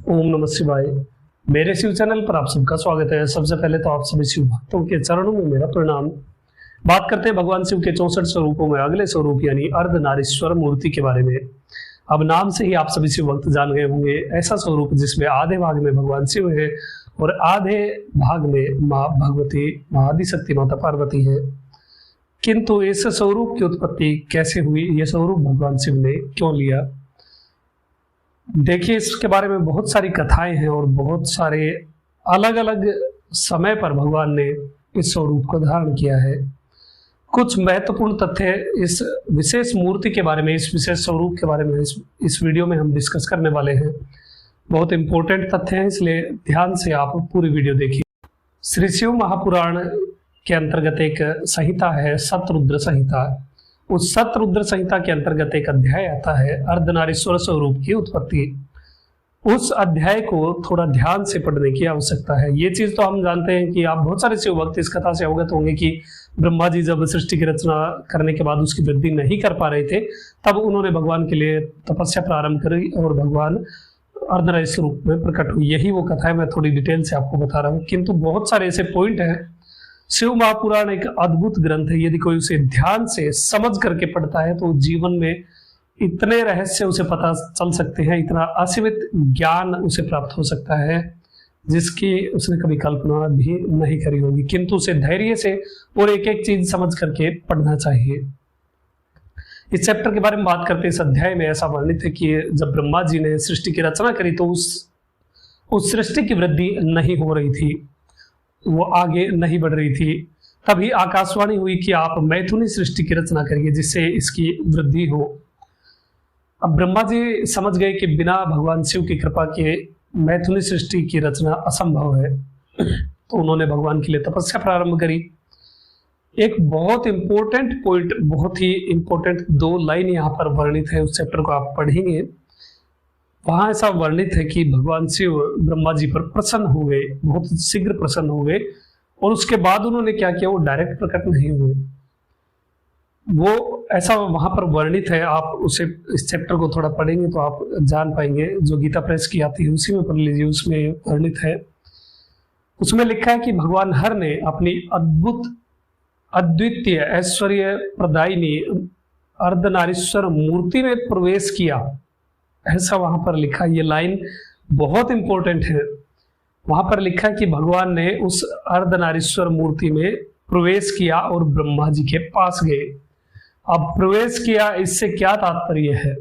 ओम नमः शिवाय। मेरे शिव चैनल पर आप सबका स्वागत है। सबसे पहले तो आप सभी शिव भक्तों के चरणों में मेरा प्रणाम। बात करते हैं भगवान शिव के 64 स्वरूपों में अगले स्वरूप यानी अर्धनारीश्वर मूर्ति के बारे में। अब नाम से ही आप सभी शिव भक्त जान गए होंगे, ऐसा स्वरूप जिसमें आधे भाग में भगवान शिव है और आधे भाग में माँ भगवती, माँ आदिशक्ति माता पार्वती है। किंतु इस स्वरूप की उत्पत्ति कैसे हुई, यह स्वरूप भगवान शिव ने क्यों लिया? देखिए, इसके बारे में बहुत सारी कथाएं हैं और बहुत सारे अलग अलग समय पर भगवान ने इस स्वरूप को धारण किया है। कुछ महत्वपूर्ण तथ्य इस विशेष मूर्ति के बारे में, इस विशेष स्वरूप के बारे में इस वीडियो में हम डिस्कस करने वाले हैं। बहुत इंपॉर्टेंट तथ्य हैं, इसलिए ध्यान से आप पूरी वीडियो देखिए। श्री शिव महापुराण के अंतर्गत एक संहिता है शतरुद्र संहिता। उस शतरुद्र संहिता के अंतर्गत एक अध्याय आता है अर्धनारीश्वर स्वरूप की उत्पत्ति। उस अध्याय को थोड़ा ध्यान से पढ़ने की आवश्यकता है। ये चीज तो हम जानते हैं कि आप बहुत सारे शिव भक्त इस कथा से अवगत होंगे कि ब्रह्मा जी जब सृष्टि की रचना करने के बाद उसकी वृद्धि नहीं कर पा रहे थे, तब उन्होंने भगवान के लिए तपस्या प्रारंभ करी और भगवान अर्धनारीश्वर रूप में प्रकट हुई। यही वो कथा है, मैं थोड़ी डिटेल से आपको बता रहा हूँ। किंतु बहुत सारे ऐसे पॉइंट हैं। शिव महापुराण एक अद्भुत ग्रंथ है। यदि कोई उसे ध्यान से समझ करके पढ़ता है तो जीवन में इतने रहस्य उसे पता चल सकते हैं, इतना असीमित ज्ञान उसे प्राप्त हो सकता है जिसकी उसने कभी कल्पना भी नहीं करी होगी। किंतु उसे धैर्य से और एक एक चीज समझ करके पढ़ना चाहिए। इस चैप्टर के बारे में बात करते हैं। इस अध्याय में ऐसा वर्णित है कि जब ब्रह्मा जी ने सृष्टि की रचना करी तो उस सृष्टि की वृद्धि नहीं हो रही थी, वो आगे नहीं बढ़ रही थी। तभी आकाशवाणी हुई कि आप मैथुनी सृष्टि की रचना करिए जिससे इसकी वृद्धि हो। अब ब्रह्मा जी समझ गए कि बिना भगवान शिव की कृपा के मैथुनी सृष्टि की रचना असंभव है, तो उन्होंने भगवान के लिए तपस्या प्रारंभ करी। एक बहुत इंपॉर्टेंट पॉइंट, बहुत ही इंपॉर्टेंट 2 लाइन यहाँ पर वर्णित है। उस चैप्टर को आप पढ़ेंगे, वहां ऐसा वर्णित है कि भगवान शिव ब्रह्मा जी पर प्रसन्न हो गए, बहुत शीघ्र प्रसन्न हो गए। और उसके बाद उन्होंने क्या किया, वो डायरेक्ट प्रकट नहीं हुए। वो ऐसा वहां पर वर्णित है। आप उसे इस चैप्टर को थोड़ा पढ़ेंगे तो आप जान पाएंगे। जो गीता प्रेस की आती है उसी में पढ़ लीजिए, उसमें वर्णित है। उसमें लिखा है कि भगवान हर ने अपनी अद्भुत अद्वितीय ऐश्वर्य प्रदायिनी अर्धनारीश्वर मूर्ति में प्रवेश किया, ऐसा वहां पर लिखा। ये लाइन बहुत इंपॉर्टेंट है। वहां पर लिखा है कि भगवान ने उस अर्धनारीश्वर मूर्ति में प्रवेश किया और ब्रह्मा जी के पास गए। अब प्रवेश किया, इससे क्या तात्पर्य है,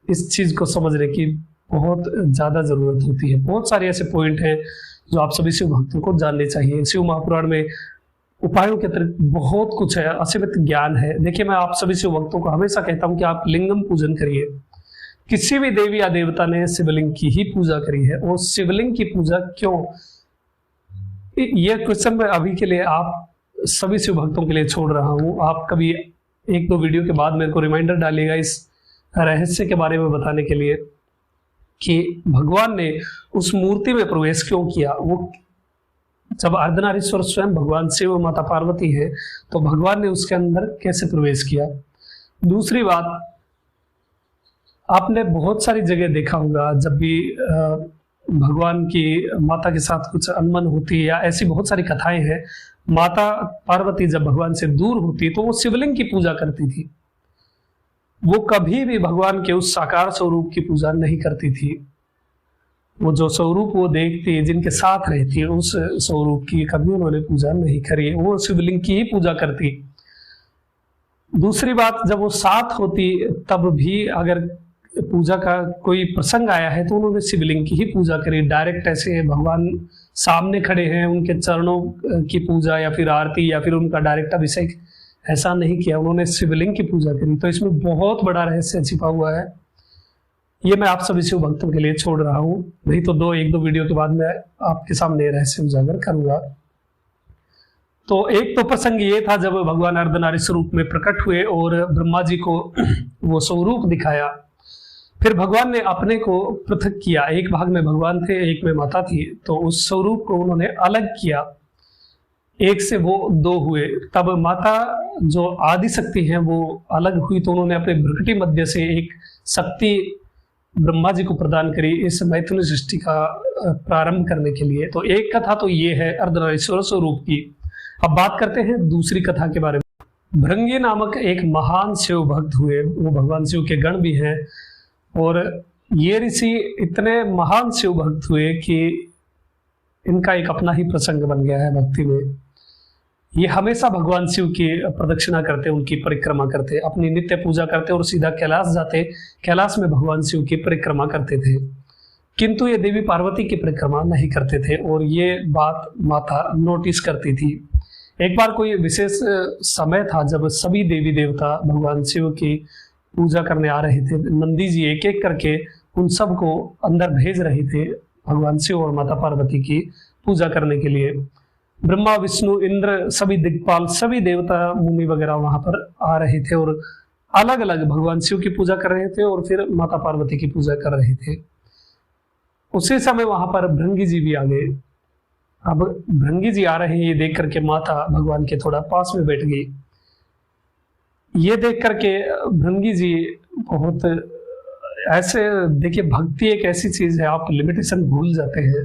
इस चीज को समझने की बहुत ज्यादा जरूरत होती है। बहुत सारे ऐसे पॉइंट हैं जो आप सभी शिव भक्तों को जानने चाहिए। शिव महापुराण में उपायों के अतिरिक्त बहुत कुछ है, असीमित ज्ञान है। देखिए, मैं आप सभी शिव भक्तों को हमेशा कहता हूं कि आप लिंगम पूजन करिए। किसी भी देवी या देवता ने शिवलिंग की ही पूजा करी है, और शिवलिंग की पूजा क्यों, यह क्वेश्चन मैं अभी के लिए आप सभी शिव भक्तों के लिए छोड़ रहा हूं। आप कभी 1-2 वीडियो के बाद मेरे को रिमाइंडर डालिएगा इस रहस्य के बारे में बताने के लिए कि भगवान ने उस मूर्ति में प्रवेश क्यों किया। वो जब अर्धनारीश्वर स्वयं भगवान शिव माता पार्वती है, तो भगवान ने उसके अंदर कैसे प्रवेश किया। दूसरी बात, आपने बहुत सारी जगह देखा होगा, जब भी भगवान की माता के साथ कुछ अनबन होती है या ऐसी बहुत सारी कथाएं हैं, माता पार्वती जब भगवान से दूर होती तो वो शिवलिंग की पूजा करती थी। वो कभी भी भगवान के उस साकार स्वरूप की पूजा नहीं करती थी। वो जो स्वरूप वो देखती, जिनके साथ रहती, उस स्वरूप की कभी उन्होंने पूजा नहीं करी। वो शिवलिंग की ही पूजा करती। दूसरी बात, जब वो साथ होती तब भी अगर पूजा का कोई प्रसंग आया है तो उन्होंने शिवलिंग की ही पूजा करी। डायरेक्ट ऐसे भगवान सामने खड़े हैं, उनके चरणों की पूजा या फिर आरती या फिर उनका डायरेक्ट अभिषेक, ऐसा नहीं किया। उन्होंने शिवलिंग की पूजा करी। तो इसमें बहुत बड़ा रहस्य छिपा हुआ है। ये मैं आप सभी शिव भक्तों के लिए छोड़ रहा हूँ, नहीं तो 1-2 वीडियो के बाद मैं आपके सामने रहस्य उजागर करूंगा। तो एक तो प्रसंग ये था जब भगवान अर्धनारीश्वर रूप में प्रकट हुए और ब्रह्मा जी को वो स्वरूप दिखाया। फिर भगवान ने अपने को पृथक किया। एक भाग में भगवान थे, एक में माता थी, तो उस स्वरूप को उन्होंने अलग किया। एक से वो 2 हुए। तब माता जो आदि शक्ति है वो अलग हुई, तो उन्होंने अपने भ्रुकुटी मध्य से एक शक्ति ब्रह्मा जी को प्रदान करी इस मैथुन सृष्टि का प्रारंभ करने के लिए। तो एक कथा तो ये है अर्धनारीश्वर स्वरूप की। अब बात करते हैं दूसरी कथा के बारे में। भृंगी नामक एक महान शिव भक्त हुए, वो भगवान शिव के गण भी हैं, और ये ऋषि इतने महान शिव भक्त हुए कि इनका एक अपना ही प्रसंग बन गया है भक्ति में। ये हमेशा भगवान शिव की प्रदक्षिणा करते, उनकी परिक्रमा करते, अपनी नित्य पूजा करते और सीधा कैलाश जाते, कैलाश में भगवान शिव की परिक्रमा करते थे। किंतु ये देवी पार्वती की परिक्रमा नहीं करते थे, और ये बात माता नोटिस करती थी। एक बार कोई विशेष समय था जब सभी देवी देवता भगवान शिव की पूजा करने आ रहे थे। नंदी जी एक एक करके उन सबको अंदर भेज रहे थे भगवान शिव और माता पार्वती की पूजा करने के लिए। ब्रह्मा, विष्णु, इंद्र, सभी दिक्पाल, सभी देवता मुनि वगैरह वहां पर आ रहे थे और अलग अलग भगवान शिव की पूजा कर रहे थे और फिर माता पार्वती की पूजा कर रहे थे। उसी समय वहां पर भृंगी जी भी आ गए। अब भृंगी जी आ रहे हैं ये देख करके माता भगवान के थोड़ा पास में बैठ गई। ये देख करके भृंगी जी बहुत ऐसे, देखिए भक्ति एक ऐसी चीज है, आप लिमिटेशन भूल जाते हैं।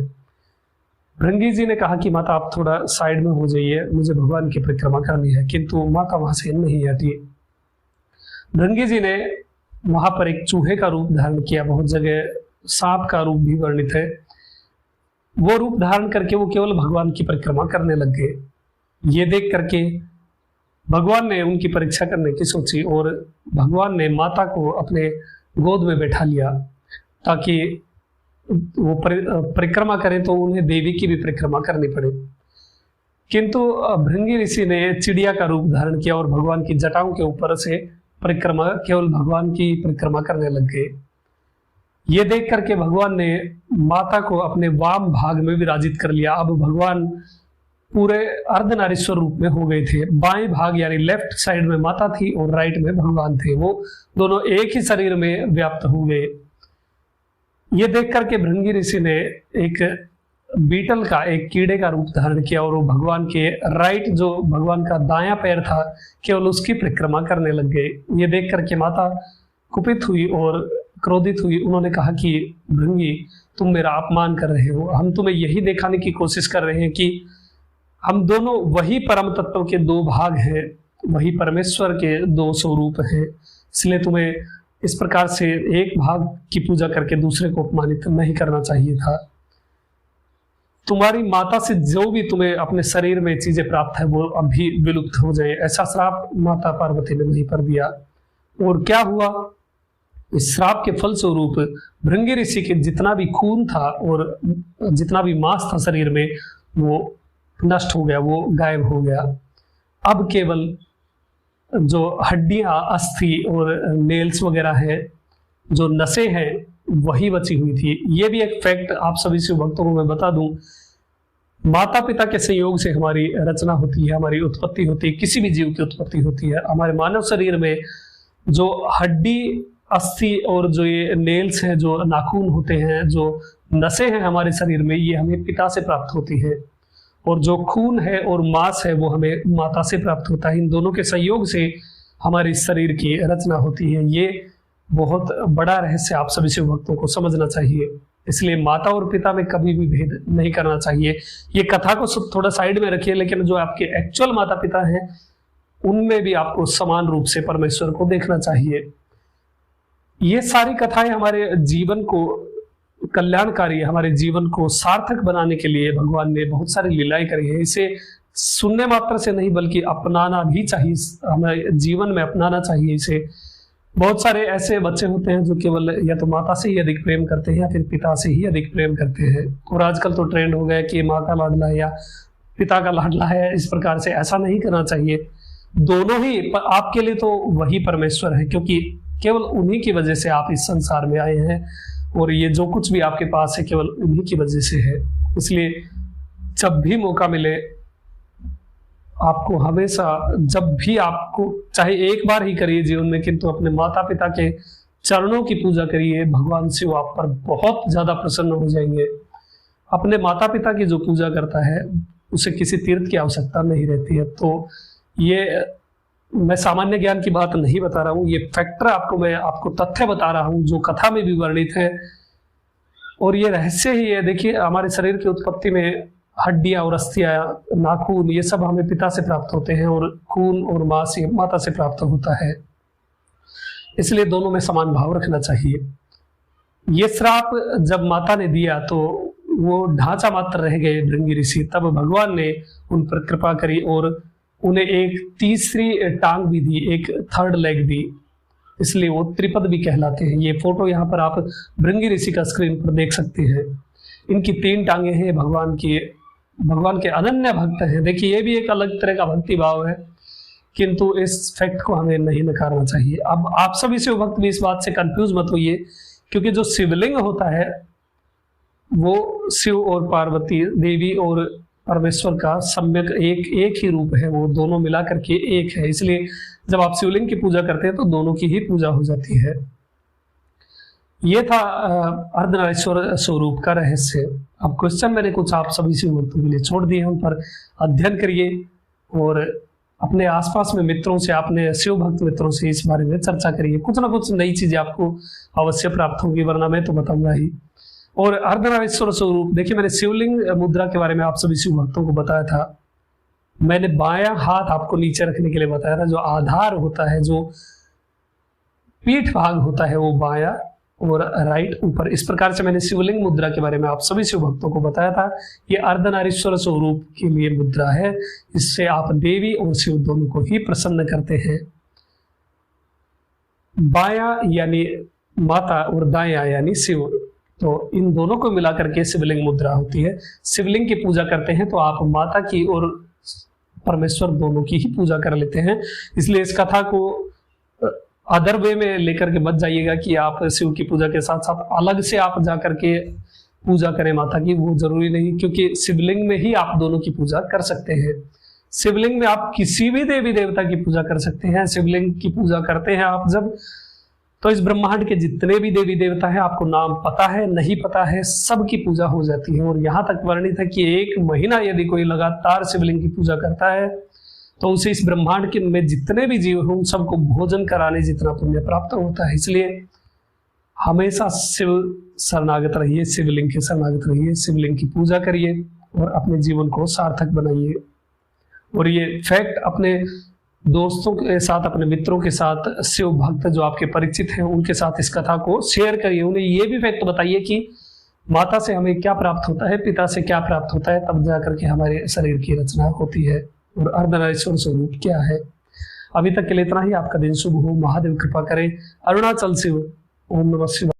भृंगी जी ने कहा कि माता आप थोड़ा साइड में हो जाइए, मुझे भगवान की परिक्रमा करनी है, किंतु माता वहां से नहीं हटी। भृंगी जी ने वहां पर एक चूहे का रूप धारण किया, बहुत जगह सांप का रूप भी वर्णित है। वो रूप धारण करके वो केवल भगवान की परिक्रमा करने लग गए। ये देख करके भगवान ने उनकी परीक्षा करने की सोची और भगवान ने माता को अपने गोद में बैठा लिया ताकि वो परिक्रमा करें तो उन्हें देवी की भी परिक्रमा करनी पड़े। किंतु भृंगी ऋषि ने चिड़िया का रूप धारण किया और भगवान की जटाओं के ऊपर से परिक्रमा, केवल भगवान की परिक्रमा करने लग गए। ये देख करके भगवान ने माता को अपने वाम भाग में विराजित कर लिया। अब भगवान पूरे अर्धनारीश्वर रूप में हो गए थे। बाएं भाग यानी लेफ्ट साइड में माता थी और राइट में भगवान थे, वो दोनों एक ही शरीर में व्याप्त हो गए। ये देख करके भृंगी ऋषि ने एक बीटल का, एक कीड़े का रूप धारण किया और वो भगवान के राइट, जो भगवान का दायां पैर था, केवल उसकी परिक्रमा करने लग गए। ये देख करके माता कुपित हुई और क्रोधित हुई। उन्होंने कहा कि भृंगी, तुम मेरा अपमान कर रहे हो, हम तुम्हें यही दिखाने की कोशिश कर रहे हैं कि हम दोनों वही परम तत्व के दो भाग हैं, वही परमेश्वर के दो स्वरूप हैं, इसलिए तुम्हें इस प्रकार से एक भाग की पूजा करके दूसरे को अपमानित नहीं करना चाहिए था। तुम्हारी माता से जो भी तुम्हें अपने शरीर में चीजें प्राप्त है वो अभी विलुप्त हो जाए, ऐसा श्राप माता पार्वती ने वहीं पर दिया। और क्या हुआ, इस श्राप के फल स्वरूप भृंगी ऋषि के जितना भी खून था और जितना भी मांस था शरीर में, वो नष्ट हो गया, वो गायब हो गया। अब केवल जो हड्डियां, अस्थि और नेल्स वगैरह है, जो नसें हैं, वही बची हुई थी। ये भी एक फैक्ट आप सभी शिव भक्तों को मैं बता दूं, माता पिता के संयोग से हमारी रचना होती है, हमारी उत्पत्ति होती है, किसी भी जीव की उत्पत्ति होती है। हमारे मानव शरीर में जो हड्डी, अस्थि और जो ये नेल्स हैं, जो नाखून होते हैं, जो नसें हैं हमारे शरीर में, ये हमें पिता से प्राप्त होती है, और जो खून है और मांस है वो हमें माता से प्राप्त होता है। इन दोनों के संयोग से हमारे शरीर की रचना होती है। ये बहुत बड़ा रहस्य आप सभी शिव भक्तों को समझना चाहिए। इसलिए माता और पिता में कभी भी भेद नहीं करना चाहिए। ये कथा को थोड़ा साइड में रखिए, लेकिन जो आपके एक्चुअल माता पिता हैं उनमें भी आपको समान रूप से परमेश्वर को देखना चाहिए। ये सारी कथाएं हमारे जीवन को कल्याणकारी, हमारे जीवन को सार्थक बनाने के लिए भगवान ने बहुत सारी लीलाएं करी है। इसे सुनने मात्र से नहीं बल्कि अपनाना भी चाहिए, हमें जीवन में अपनाना चाहिए इसे। बहुत सारे ऐसे बच्चे होते हैं जो केवल या तो माता से ही अधिक प्रेम करते हैं या फिर पिता से ही अधिक प्रेम करते हैं, और आजकल तो ट्रेंड हो गया कि माँ का लाडला है या पिता का लाडला है। इस प्रकार से ऐसा नहीं करना चाहिए। दोनों ही आपके लिए तो वही परमेश्वर है, क्योंकि केवल उन्हीं की वजह से आप इस संसार में आए हैं, और ये जो कुछ भी आपके पास है केवल उन्हीं की वजह से है। इसलिए जब भी मौका मिले आपको हमेशा, जब भी आपको, चाहे एक बार ही करिए जीवन में, किंतु अपने माता पिता के चरणों की पूजा करिए। भगवान शिव आप पर बहुत ज्यादा प्रसन्न हो जाएंगे। अपने माता पिता की जो पूजा करता है उसे किसी तीर्थ की आवश्यकता नहीं रहती है। तो ये मैं सामान्य ज्ञान की बात नहीं बता रहा हूँ, ये फैक्टर मैं आपको तथ्य बता रहा हूँ जो कथा में भी वर्णित है, और ये रहस्य ही है। देखिए, हमारे शरीर की उत्पत्ति में हड्डियां और अस्थियां, नाखून, ये सब हमें पिता से प्राप्त होते हैं, और खून और मांस ये माता से प्राप्त होता है। इसलिए दोनों में समान भाव रखना चाहिए। ये श्राप जब माता ने दिया तो वो ढांचा मात्र रह गए भृंगी ऋषि, तब भगवान ने उन पर कृपा करी और उन्हें एक तीसरी टांग भी दी, एक थर्ड लेग दी, इसलिए वो त्रिपद भी कहलाते हैं। ये फोटो यहाँ पर आप भृंगी ऋषि का स्क्रीन पर देख सकते हैं। इनकी 3 टांगे हैं, भगवान के अनन्य भक्त हैं। देखिए, ये भी एक अलग तरह का भक्ति भाव है, किंतु इस फैक्ट को हमें नहीं नकारना चाहिए। अब आप सभी शिव भक्त भी इस बात से कंफ्यूज मत होइए, क्योंकि जो शिवलिंग होता है वो शिव और पार्वती देवी और परमेश्वर का सम्यक एक ही रूप है, वो दोनों मिला करके एक है। इसलिए जब आप शिवलिंग की पूजा करते हैं तो दोनों की ही पूजा हो जाती है। ये था अर्धनारीश्वर स्वरूप का रहस्य। अब क्वेश्चन मैंने कुछ आप सभी शिव भक्तों के लिए छोड़ दिए हैं, उन पर अध्ययन करिए और अपने आसपास में मित्रों से, अपने शिव भक्त मित्रों से इस बारे में चर्चा करिए। कुछ ना कुछ नई चीजें आपको अवश्य प्राप्त होगी, वरना मैं तो बताऊंगा ही। और अर्धनारीश्वर स्वरूप, देखिए, मैंने शिवलिंग मुद्रा के बारे में आप सभी शिव भक्तों को बताया था। मैंने बायां हाथ आपको नीचे रखने के लिए बताया था। जो आधार होता है, जो पीठ भाग होता है, वो बायां और राइट ऊपर। इस प्रकार से मैंने शिवलिंग मुद्रा के बारे में आप सभी शिव भक्तों को बताया था। ये अर्धनारीश्वर स्वरूप के लिए मुद्रा है। इससे आप देवी और शिव दोनों को ही प्रसन्न करते हैं। बायां यानी माता और दायां यानी शिव, तो इन दोनों को मिलाकर के शिवलिंग मुद्रा होती है। शिवलिंग की पूजा करते हैं तो आप माता की और परमेश्वर दोनों की ही पूजा कर लेते हैं। इसलिए इस कथा को अदर वे में लेकर के मत जाइएगा कि आप शिव की पूजा के साथ साथ अलग से आप जा करके पूजा करें माता की, वो जरूरी नहीं, क्योंकि शिवलिंग में ही आप दोनों की पूजा कर सकते हैं। शिवलिंग में आप किसी भी देवी देवता की पूजा कर सकते हैं। शिवलिंग की पूजा करते हैं आप जब, तो इस ब्रह्मांड के जितने भी देवी देवता हैं, आपको नाम पता है नहीं पता है, सबकी पूजा हो जाती है। और यहाँ तक वर्णित है कि 1 महीना यदि कोई लगातार शिवलिंग की पूजा करता है तो उसे इस ब्रह्मांड के में जितने भी जीव हैं उन सबको भोजन कराने जितना पुण्य प्राप्त होता है। इसलिए हमेशा शिव शरणागत रहिए, शिवलिंग के शरणागत रहिए, शिवलिंग की पूजा करिए और अपने जीवन को सार्थक बनाइए। और ये फैक्ट अपने दोस्तों के साथ, अपने मित्रों के साथ, शिव भक्त जो आपके परिचित हैं उनके साथ इस कथा को शेयर करिए। उन्हें ये भी फैक्ट बताइए कि माता से हमें क्या प्राप्त होता है, पिता से क्या प्राप्त होता है, तब जाकर के हमारे शरीर की रचना होती है और अर्धनारीश्वर स्वरूप क्या है। अभी तक के लिए इतना ही। आपका दिन शुभ हो, महादेव कृपा करें। अरुणाचल शिव। ओम नमः शिवाय।